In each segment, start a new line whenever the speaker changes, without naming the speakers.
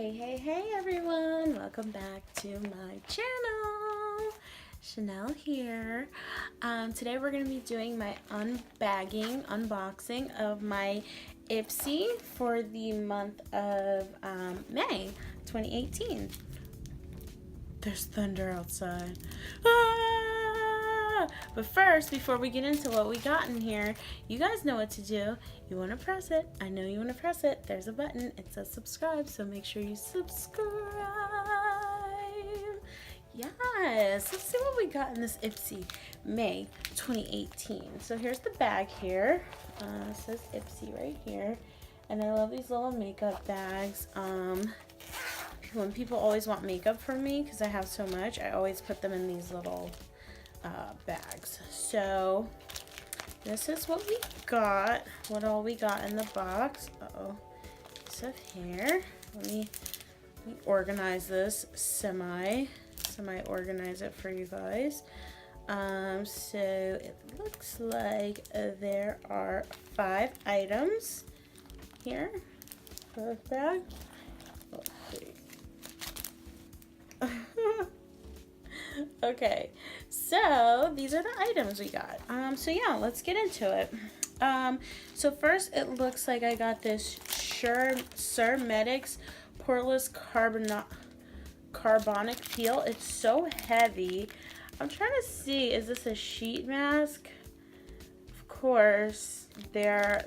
Hey everyone, welcome back to my channel. Chanel here. Today we're going to be doing my unboxing of my Ipsy for the month of May 2018. There's thunder outside. But first, before we get into what we got in here, you guys know what to do. You want to press it. I know you want to press it. There's a button. It says subscribe, so make sure you subscribe. Yes, let's see what we got in this Ipsy May 2018. So here's the bag here. It says Ipsy right here. And I love these little makeup bags. When people always want makeup from me, because I have so much, I always put them in these little bags. So this is what we got, what all we got in the box. Piece of hair. Let me organize this, semi organize it for you guys. So it looks like there are 5 items here for this bag. Let's see. Okay, so these are the items we got. So yeah, let's get into it. So first, it looks like I got this Surmedics Poreless Carbonic Peel. It's so heavy. I'm trying to see, is this a sheet mask? Of course, the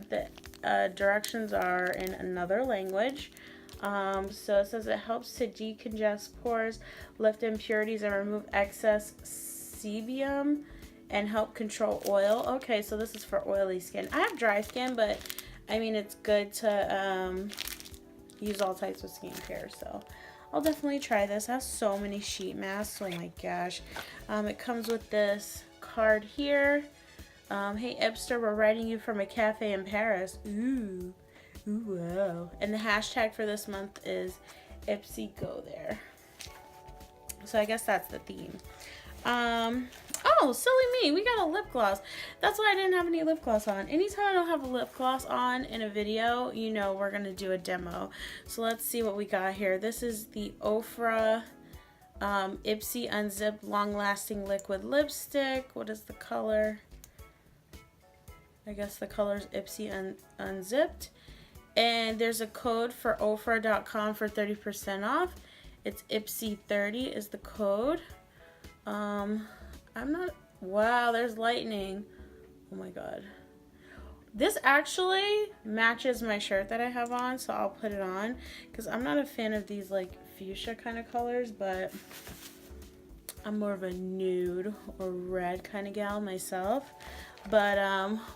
directions are in another language. So it says it helps to decongest pores, lift impurities, and remove excess sebum, and help control oil. Okay, so this is for oily skin. I have dry skin, but I mean, it's good to use all types of skincare, so I'll definitely try this. It has so many sheet masks. Oh my gosh. It comes with this card here. Hey Ipster, we're writing you from a cafe in Paris. Ooh. Ooh, wow. And the hashtag for this month is Ipsy Go There. So I guess that's the theme. Oh, silly me. We got a lip gloss. That's why I didn't have any lip gloss on. Anytime I don't have a lip gloss on in a video, you know we're going to do a demo. So let's see what we got here. This is the Ofra Ipsy Unzipped Long Lasting Liquid Lipstick. What is the color? I guess the color is Ipsy Unzipped. And there's a code for ofra.com for 30% off. It's Ipsy30 is the code. Wow, there's lightning. Oh my god. This actually matches my shirt that I have on, so I'll put it on. Because I'm not a fan of these like fuchsia kind of colors, but I'm more of a nude or red kind of gal myself. But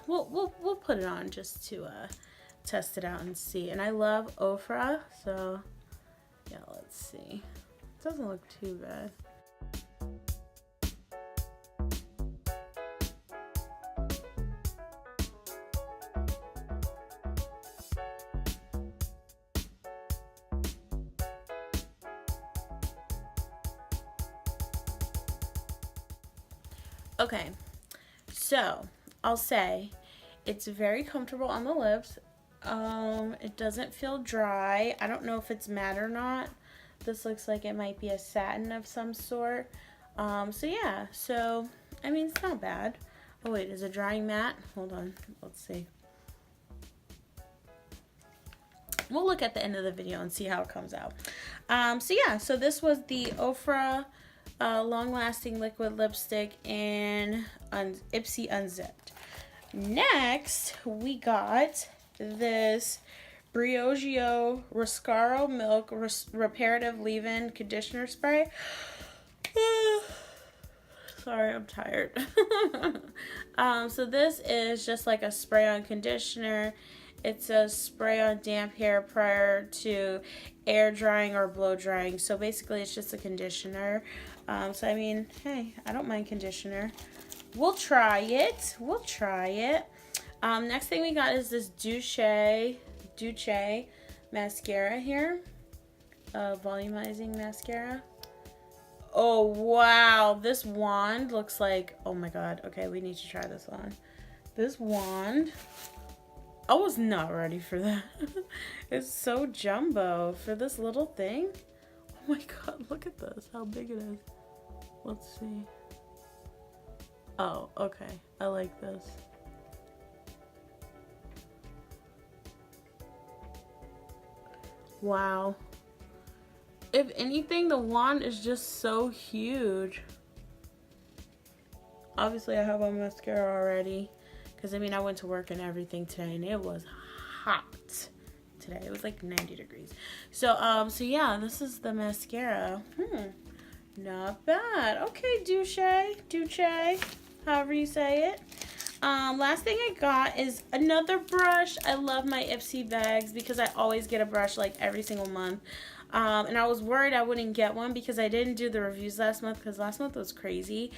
we'll put it on just to test it out and see. And I love Ofra, so yeah, let's see. It doesn't look too bad. Okay, so I'll say it's very comfortable on the lips. It doesn't feel dry. I don't know if it's matte or not. This looks like it might be a satin of some sort. So yeah, so I mean, it's not bad. Oh wait, is it drying matte? Hold on, let's see. We'll look at the end of the video and see how it comes out. So yeah, so this was the Ofra Long Lasting Liquid Lipstick in Ipsy Unzipped. Next, we got this Briogeo Riscaro Milk Reparative Leave-In Conditioner Spray. Sorry, I'm tired. So this is just like a spray-on conditioner. It's a spray on damp hair prior to air drying or blow drying. So basically it's just a conditioner. So I mean, hey, I don't mind conditioner. We'll try it. We'll try it. Next thing we got is this Duce mascara here. Volumizing mascara. Oh, wow. This wand looks like, oh my god. Okay, we need to try this on. This wand I was not ready for that. It's so jumbo for this little thing. Oh my god, look at this, how big it is. Let's see. Oh, okay. I like this. Wow. If anything, the wand is just so huge. Obviously, I have on mascara already. Because, I mean, I went to work and everything today. And it was hot today. It was like 90 degrees. So, yeah, this is the mascara. Not bad. Okay, Douche. However you say it. Last thing I got is another brush. I love my Ipsy bags because I always get a brush like every single month. And I was worried I wouldn't get one because I didn't do the reviews last month because last month was crazy.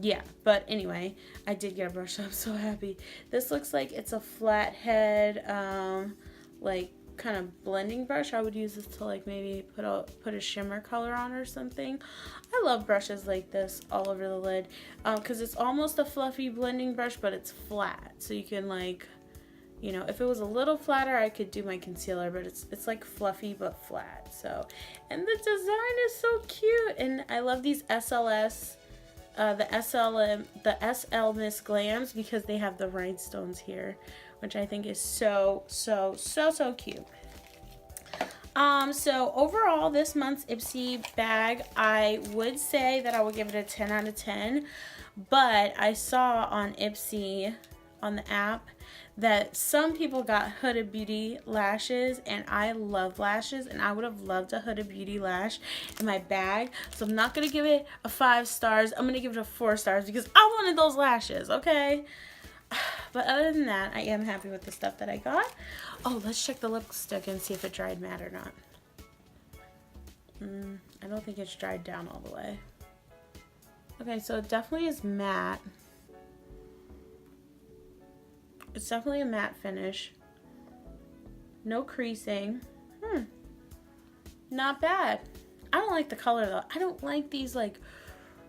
Yeah, but anyway, I did get a brush, so I'm so happy. This looks like it's a flathead, like kind of blending brush. I would use this to like maybe put a shimmer color on or something. I love brushes like this all over the lid because it's almost a fluffy blending brush, but it's flat, so you can like, you know, if it was a little flatter, I could do my concealer, but it's like fluffy but flat. So, and the design is so cute, and I love these SLS. The SL Miss Glams because they have the rhinestones here, which I think is so cute. So overall, this month's Ipsy bag, I would say that I would give it a 10 out of 10, but I saw on Ipsy, on the app, that some people got Huda Beauty lashes, and I love lashes, and I would have loved a Huda Beauty lash in my bag. So I'm not gonna give it a 5 stars. I'm gonna give it a 4 stars because I wanted those lashes, okay? But other than that, I am happy with the stuff that I got. Oh, let's check the lipstick and see if it dried matte or not. I don't think it's dried down all the way. Okay, so it definitely is matte. It's definitely a matte finish. No creasing. Not bad. I don't like the color though. I don't like these like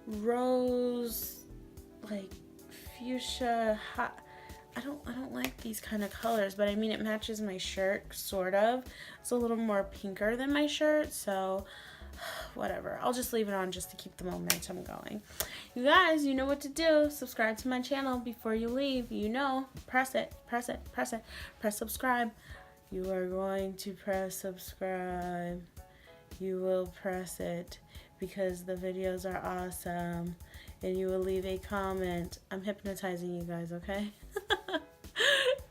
rose, like fuchsia, hot. I don't like these kind of colors, but I mean it matches my shirt, sort of. It's a little more pinker than my shirt, so whatever. I'll just leave it on just to keep the momentum going. You guys, you know what to do. Subscribe to my channel before you leave. You know, press it, press it, press it. Press subscribe. You are going to press subscribe. You will press it because the videos are awesome. And you will leave a comment. I'm hypnotizing you guys, okay?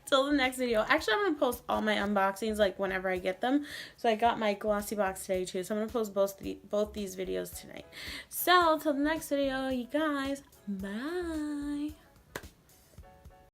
Till the next video. Actually, I'm going to post all my unboxings like whenever I get them. So I got my glossy box today too. So I'm going to post both these videos tonight. So till the next video, you guys. Bye.